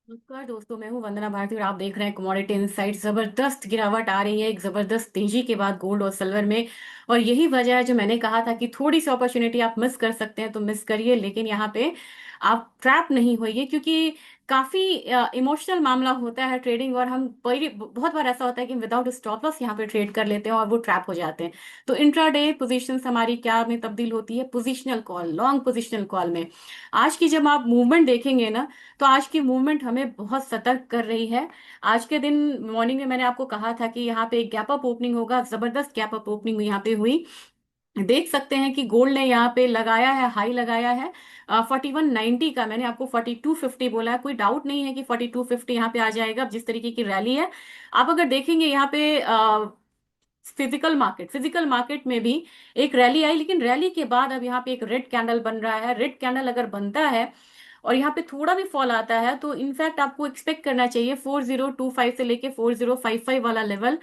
नमस्कार दोस्तों, मैं हूं वंदना भारती और आप देख रहे हैं कमोडिटी इनसाइट। जबरदस्त गिरावट आ रही है एक जबरदस्त तेजी के बाद गोल्ड और सिल्वर में। और यही वजह है जो मैंने कहा था कि थोड़ी सी अपॉर्चुनिटी आप मिस कर सकते हैं तो मिस करिए, लेकिन यहाँ पे आप ट्रैप नहीं होइए, क्योंकि काफी इमोशनल मामला होता है ट्रेडिंग। और हम बहुत बार ऐसा होता है कि विदाउट स्टॉप लॉस यहाँ पे ट्रेड कर लेते हैं और वो ट्रैप हो जाते हैं। तो इंट्राडे पोजीशंस हमारी क्या में तब्दील होती है? Positional call, long positional call में। आज की जब आप मूवमेंट देखेंगे ना, तो आज की मूवमेंट हमें बहुत सतर्क कर रही है। आज के दिन मॉर्निंग में मैंने आपको कहा था कि यहाँ पे एक गैप अप ओपनिंग होगा, जबरदस्त गैप अप ओपनिंग यहाँ पे हुई। देख सकते हैं कि गोल्ड ने यहाँ पे लगाया है, हाई लगाया है 4190 का। मैंने आपको 4250 बोला है, कोई डाउट नहीं है कि 4250 यहाँ पे आ जाएगा। अब जिस तरीके की रैली है, आप अगर देखेंगे यहाँ पे फिजिकल मार्केट में भी एक रैली आई, लेकिन रैली के बाद अब यहाँ पे एक रेड कैंडल बन रहा है। रेड कैंडल अगर बनता है और यहाँ पे थोड़ा भी फॉल आता है, तो इनफैक्ट आपको एक्सपेक्ट करना चाहिए 4025 से लेके 4055 वाला लेवल।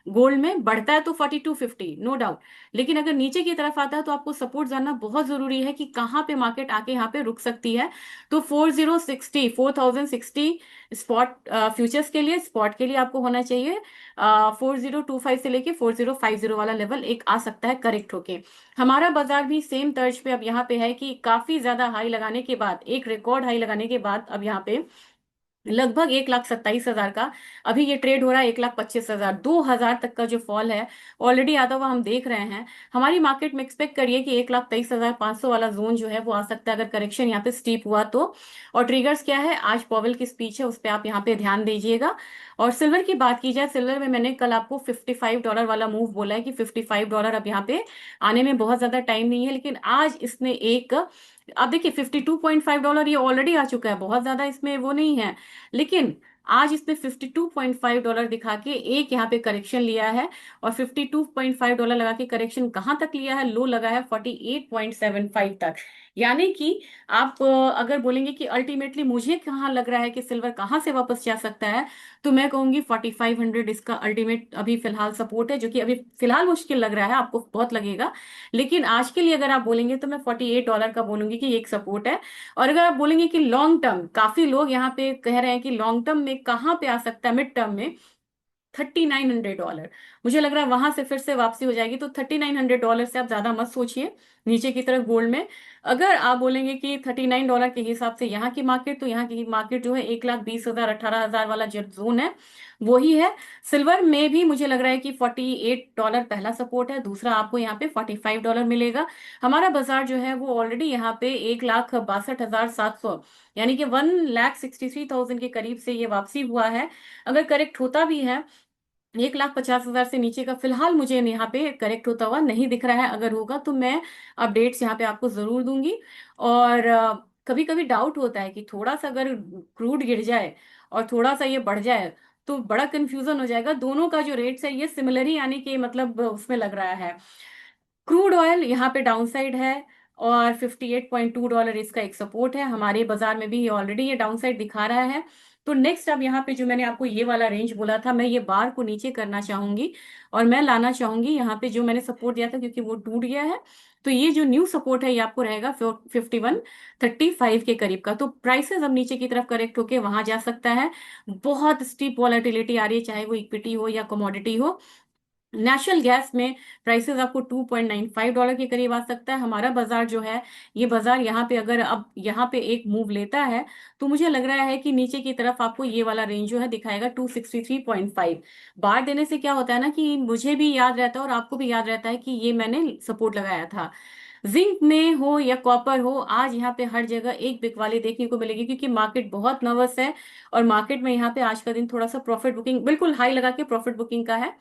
गोल्ड में बढ़ता है तो 4250, नो डाउट। लेकिन अगर नीचे की तरफ आता है तो आपको सपोर्ट जानना बहुत जरूरी है कि कहाँ पे मार्केट आके यहाँ पे रुक सकती है। तो 4060 स्पॉट फ्यूचर्स के लिए, स्पॉट के लिए आपको होना चाहिए 4025 से लेके 4050 वाला लेवल एक आ सकता है करेक्ट होके। हमारा बाजार भी सेम तर्ज पे अब यहाँ पे है कि काफी ज्यादा हाई लगाने के बाद, एक रिकॉर्ड हाई लगाने के बाद अब यहाँ पे लगभग 1,27,000 का अभी ये ट्रेड हो रहा है। 1,25,000, 2,000 तक का जो फॉल है ऑलरेडी आता हुआ हम देख रहे हैं। हमारी मार्केट में एक्सपेक्ट करिए कि 1,23,500 वाला जोन जो है वो आ सकता है अगर करेक्शन यहाँ पे स्टीप हुआ तो। और ट्रिगर्स क्या है? आज पॉवेल की स्पीच है, उस पर आप यहाँ पे ध्यान दीजिएगा। और सिल्वर की बात की जाए, सिल्वर में मैंने कल आपको $55 वाला मूव बोला है कि $55 अब यहाँ पे आने में बहुत ज्यादा टाइम नहीं है, लेकिन आज इसने एक, अब देखिए $52.5 ये ऑलरेडी आ चुका है, बहुत ज्यादा इसमें वो नहीं है। लेकिन आज इसने $52.5 दिखा के एक यहाँ पे करेक्शन लिया है। और $52.5 लगा के करेक्शन कहां तक लिया है? लो लगा है 48.75 तक। यानी कि आप अगर बोलेंगे कि अल्टीमेटली मुझे कहाँ लग रहा है कि सिल्वर कहाँ से वापस जा सकता है, तो मैं कहूंगी 4500 इसका अल्टीमेट अभी फिलहाल सपोर्ट है, जो कि अभी फिलहाल मुश्किल लग रहा है, आपको बहुत लगेगा। लेकिन आज के लिए अगर आप बोलेंगे तो मैं $48 का बोलूंगी कि ये एक सपोर्ट है। और अगर आप बोलेंगे कि लॉन्ग टर्म, काफी लोग यहाँ पे कह रहे हैं कि लॉन्ग टर्म में कहाँ पे आ सकता है, मिड टर्म में $3,900। मुझे लग रहा है वहां से फिर से वापसी हो जाएगी, तो $3,900 से आप ज्यादा मत सोचिए नीचे की तरफ गोल्ड में। अगर आप बोलेंगे कि $39 के हिसाब से यहाँ की मार्केट, तो यहाँ की मार्केट जो है 1,20,000 18,000 वाला जो जोन है वही है। सिल्वर में भी मुझे लग रहा है कि $48 पहला सपोर्ट है, दूसरा आपको यहाँ पे $45 मिलेगा। हमारा बाजार जो है वो ऑलरेडी यहाँ पे 1,62,700, यानी कि 1,63,000 के करीब से ये वापसी हुआ है। अगर करेक्ट होता भी है 1,50,000 से नीचे का फिलहाल मुझे यहाँ पे करेक्ट होता हुआ नहीं दिख रहा है। अगर होगा तो मैं अपडेट्स यहाँ पे आपको जरूर दूंगी। और कभी कभी डाउट होता है कि थोड़ा सा अगर क्रूड गिर जाए और थोड़ा सा ये बढ़ जाए तो बड़ा कंफ्यूजन हो जाएगा। दोनों का जो रेट्स है ये सिमिलर ही, यानी कि मतलब उसमें लग रहा है। क्रूड ऑयल यहाँ पे डाउन साइड है और $58.2 इसका एक सपोर्ट है। हमारे बाजार में भी ऑलरेडी ये डाउन साइड दिखा रहा है। तो नेक्स्ट अब यहाँ पे जो मैंने आपको ये वाला रेंज बोला था, मैं ये बार को नीचे करना चाहूंगी और मैं लाना चाहूंगी यहाँ पे जो मैंने सपोर्ट दिया था, क्योंकि वो टूट गया है। तो ये जो न्यू सपोर्ट है ये आपको रहेगा 5135 के करीब का। तो प्राइसेस अब नीचे की तरफ करेक्ट होके वहां जा सकता है। बहुत स्टीप वॉलेटिलिटी आ रही है, चाहे वो इक्विटी हो या कमोडिटी हो। नेशनल गैस में प्राइसेस आपको $2.95 के करीब आ सकता है। हमारा बाजार जो है, ये बाजार यहाँ पे अगर अब यहाँ पे एक मूव लेता है, तो मुझे लग रहा है कि नीचे की तरफ आपको ये वाला रेंज जो है दिखाएगा 263.5। बार देने से क्या होता है ना, कि मुझे भी याद रहता है और आपको भी याद रहता है कि ये मैंने सपोर्ट लगाया था। जिंक में हो या कॉपर हो, आज यहाँ पे हर जगह एक बिकवाली देखने को मिलेगी, क्योंकि मार्केट बहुत नर्वस है। और मार्केट में यहाँ पे आज का दिन थोड़ा सा प्रॉफिट बुकिंग, बिल्कुल हाई लगा के प्रॉफिट बुकिंग का है।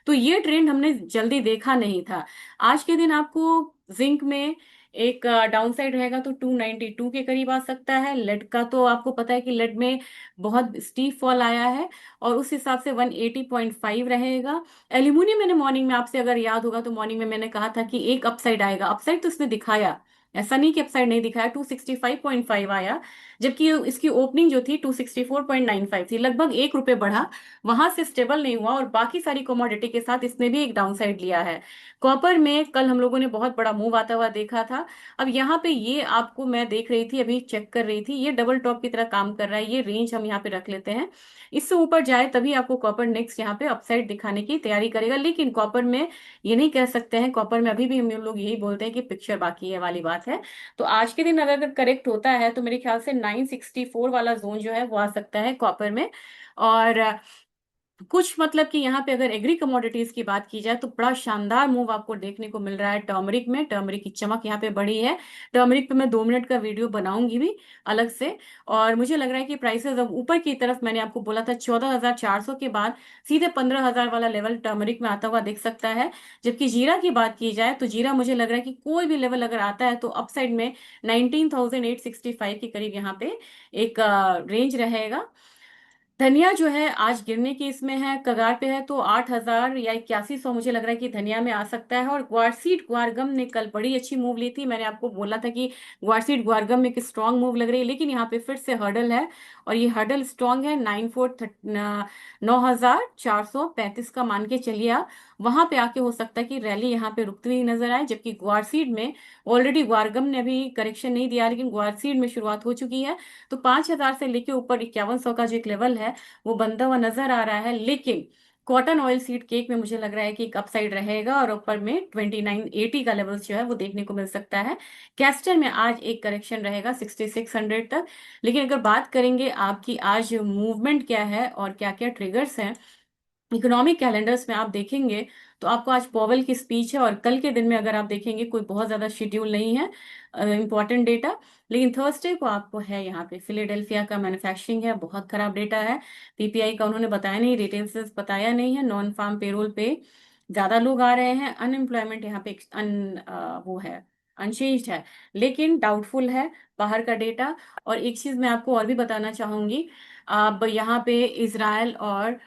तो ये ट्रेंड हमने जल्दी देखा नहीं था। आज के दिन आपको जिंक में एक डाउन साइड रहेगा तो 292 के करीब आ सकता है। लेड का तो आपको पता है कि लेड में बहुत स्टीप फॉल आया है और उस हिसाब से 180.5 रहेगा। एल्यूमिनियम, मैंने मॉर्निंग में आपसे अगर याद होगा तो मॉर्निंग में मैंने कहा था कि एक अपसाइड आएगा, अपसाइड तो इसने दिखाया। ऐसा नहीं कि अपसाइड नहीं दिखाया, 265.5 आया, जबकि इसकी ओपनिंग जो थी 264.95 थी, लगभग 1 रुपए बढ़ा, वहां से स्टेबल नहीं हुआ और बाकी सारी कमोडिटी के साथ इसने भी एक डाउनसाइड लिया है। कॉपर में कल हम लोगों ने बहुत बड़ा मूव आता हुआ देखा था। अब यहाँ पे ये आपको मैं देख रही थी, अभी चेक कर रही थी, ये डबल टॉप की तरह काम कर रहा है, ये रेंज हम यहाँ पे रख लेते हैं। इससे ऊपर जाए तभी आपको कॉपर नेक्स्ट यहाँ पे अपसाइड दिखाने की तैयारी करेगा, लेकिन कॉपर में ये नहीं कह सकते हैं, कॉपर में अभी भी हम लोग यही बोलते हैं कि पिक्चर बाकी है वाली बात है। तो आज के दिन अगर करेक्ट होता है तो मेरे ख्याल से 964 वाला जोन जो है वो आ सकता है कॉपर में। और कुछ मतलब कि यहाँ पे अगर एग्री कमोडिटीज की बात की जाए तो बड़ा शानदार मूव आपको देखने को मिल रहा है टर्मरिक में, टर्मरिक की चमक यहाँ पे बढ़ी है। टर्मरिक पे मैं 2 मिनट का वीडियो बनाऊंगी भी अलग से। और मुझे लग रहा है कि प्राइसेस अब ऊपर की तरफ, मैंने आपको बोला था 14,400 के बाद सीधे 15,000 वाला लेवल टर्मरिक में आता हुआ दिख सकता है। जबकि जीरा की बात की जाए तो जीरा मुझे लग रहा है कि कोई भी लेवल अगर आता है तो अपसाइड में 19,865 के करीब यहाँ पे एक रेंज रहेगा। धनिया जो है आज गिरने की इसमें है, कगार पे है, तो 8,000 या 8100 मुझे लग रहा है कि धनिया में आ सकता है। और ग्वारसीड ग्वारगम ने कल बड़ी अच्छी मूव ली थी, मैंने आपको बोला था कि ग्वारसीड ग्वारगम में एक स्ट्रांग मूव लग रही है, लेकिन यहाँ पे फिर से हर्डल है और ये हर्डल स्ट्रांग है 9,435 का मान के चलिए आप। वहां पे आके हो सकता है कि रैली यहाँ पे रुकती हुई नजर आए, जबकि ग्वारसीड में ऑलरेडी ग्वारगम ने अभी करेक्शन नहीं दिया, लेकिन ग्वारसीड में शुरुआत हो चुकी है। तो 5,000 से लेके ऊपर 5100 का जो एक लेवल है वो बनता हुआ नजर आ रहा है। लेकिन कॉटन ऑयल सीड केक में मुझे लग रहा है कि एक अपसाइड रहेगा और ऊपर में 2980 का लेवल जो है वो देखने को मिल सकता है। कैस्टर में आज एक करेक्शन रहेगा 6600 तक। लेकिन अगर बात करेंगे आपकी आज मूवमेंट क्या है और क्या क्या ट्रिगर्स हैं इकोनॉमिक कैलेंडर्स में आप देखेंगे, तो आपको आज पॉवेल की स्पीच है और कल के दिन में अगर आप देखेंगे कोई बहुत ज्यादा शेड्यूल नहीं है इंपॉर्टेंट डेटा। लेकिन थर्सडे को आपको है यहाँ पे फिलेडेल्फिया का मैन्युफैक्चरिंग है, बहुत खराब डेटा है। पीपीआई का उन्होंने बताया नहीं, रिटेल सेल्स बताया नहीं है, नॉन फार्म पेरोल पे ज्यादा लोग आ रहे हैं, अनएम्प्लॉयमेंट यहाँ पे वो है, अनचेंज्ड है, लेकिन डाउटफुल है बाहर का डेटा। और एक चीज मैं आपको और भी बताना चाहूंगी, अब यहाँ पे इसराइल और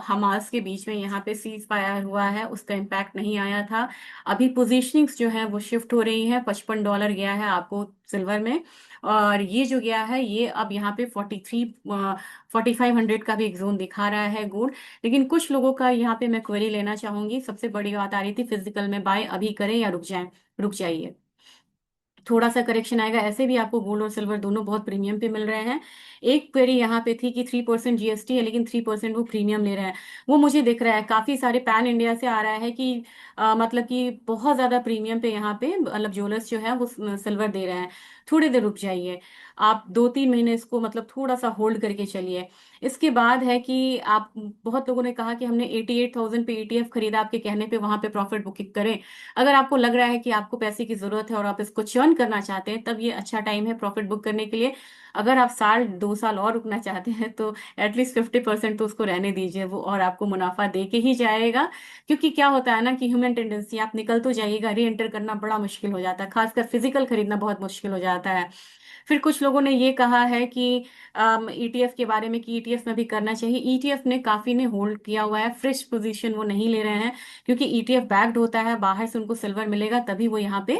हमास के बीच में यहाँ पे सीज फायर हुआ है, उसका इम्पैक्ट नहीं आया था। अभी पोजीशनिंग्स जो है वो शिफ्ट हो रही है, $55 गया है आपको सिल्वर में, और ये जो गया है ये अब यहाँ पे 4500 का भी एक जोन दिखा रहा है गोल्ड। लेकिन कुछ लोगों का यहाँ पे मैं क्वेरी लेना चाहूंगी, सबसे बड़ी बात आ रही थी फिजिकल में बाय अभी करें या रुक जाएं। रुक जाइए, थोड़ा सा करेक्शन आएगा, ऐसे भी आपको गोल्ड और सिल्वर दोनों बहुत प्रीमियम पे मिल रहे हैं। एक क्वेरी यहाँ पे थी कि 3% जीएसटी है लेकिन 3% वो प्रीमियम ले रहे हैं, वो मुझे दिख रहा है काफी सारे पैन इंडिया से आ रहा है कि मतलब कि बहुत ज्यादा प्रीमियम पे यहाँ पे मतलब ज्वेलर्स जो है वो सिल्वर दे रहे हैं। थोड़ी देर रुक जाइए, आप 2-3 महीने इसको मतलब थोड़ा सा होल्ड करके चलिए। इसके बाद है कि आप, बहुत लोगों ने कहा कि हमने 88,000 पे ईटीएफ खरीदा, आपके कहने पे वहां पे प्रॉफिट बुकिंग करें। अगर आपको लग रहा है कि आपको पैसे की जरूरत है और आप इसको चर्न करना चाहते हैं तब ये अच्छा टाइम है प्रॉफिट बुक करने के लिए। अगर आप 1-2 साल और रुकना चाहते हैं तो एटलीस्ट 50% तो उसको रहने दीजिए, वो और आपको मुनाफा दे के ही जाएगा। क्योंकि क्या होता है ना कि ह्यूमन टेंडेंसी, आप निकल तो जाइएगा, री एंटर करना बड़ा मुश्किल हो जाता है, खासकर फिजिकल खरीदना बहुत मुश्किल हो जाता है। फिर कुछ लोगों ने ये कहा है कि ईटीएफ के बारे में कि ईटीएफ में भी करना चाहिए, ईटीएफ ने काफी ने होल्ड किया हुआ है, फ्रेश पोजीशन वो नहीं ले रहे हैं, क्योंकि ईटीएफ बैक्ड होता है, बाहर से उनको सिल्वर मिलेगा तभी वो यहाँ पे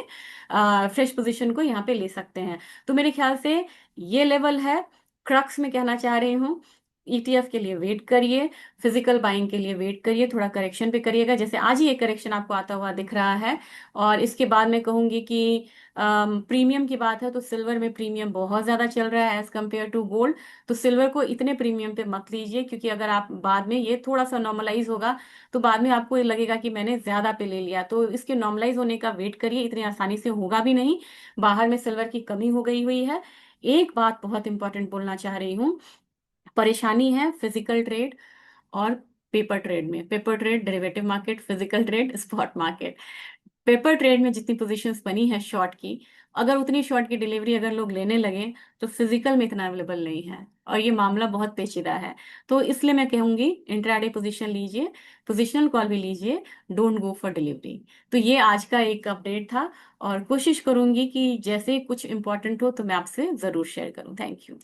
फ्रेश पोजीशन को यहाँ पे ले सकते हैं। तो मेरे ख्याल से ये लेवल है, क्रक्स में कहना चाह रही हूँ, ईटीएफ के लिए वेट करिए, फिजिकल बाइंग के लिए वेट करिए, थोड़ा करेक्शन पे करिएगा, जैसे आज ही एक करेक्शन आपको आता हुआ दिख रहा है। और इसके बाद मैं कहूंगी कि प्रीमियम की बात है तो सिल्वर में प्रीमियम बहुत ज्यादा चल रहा है एज कम्पेयर टू गोल्ड। तो सिल्वर को इतने प्रीमियम पे मत लीजिए, क्योंकि अगर आप बाद में ये थोड़ा सा नॉर्मलाइज होगा तो बाद में आपको ये लगेगा कि मैंने ज्यादा पे ले लिया, तो इसके नॉर्मलाइज होने का वेट करिए, इतनी आसानी से होगा भी नहीं, बाहर में सिल्वर की कमी हो गई हुई है। एक बात बहुत इंपॉर्टेंट बोलना चाह रही हूँ, परेशानी है फिजिकल ट्रेड और पेपर ट्रेड में, paper trade derivative market, physical trade spot market. Paper trade में जितनी पोजीशंस बनी है शॉर्ट की, अगर उतनी शॉर्ट की डिलीवरी अगर लोग लेने लगे तो फिजिकल में इतना अवेलेबल नहीं है और ये मामला बहुत पेचीदा है। तो इसलिए मैं कहूंगी इंट्राडे पोजीशन लीजिए, पोजीशनल कॉल भी लीजिए, डोंट गो फॉर डिलीवरी। तो ये आज का एक अपडेट था और कोशिश करूंगी कि जैसे कुछ इंपॉर्टेंट हो तो मैं आपसे जरूर शेयर करूं। Thank you.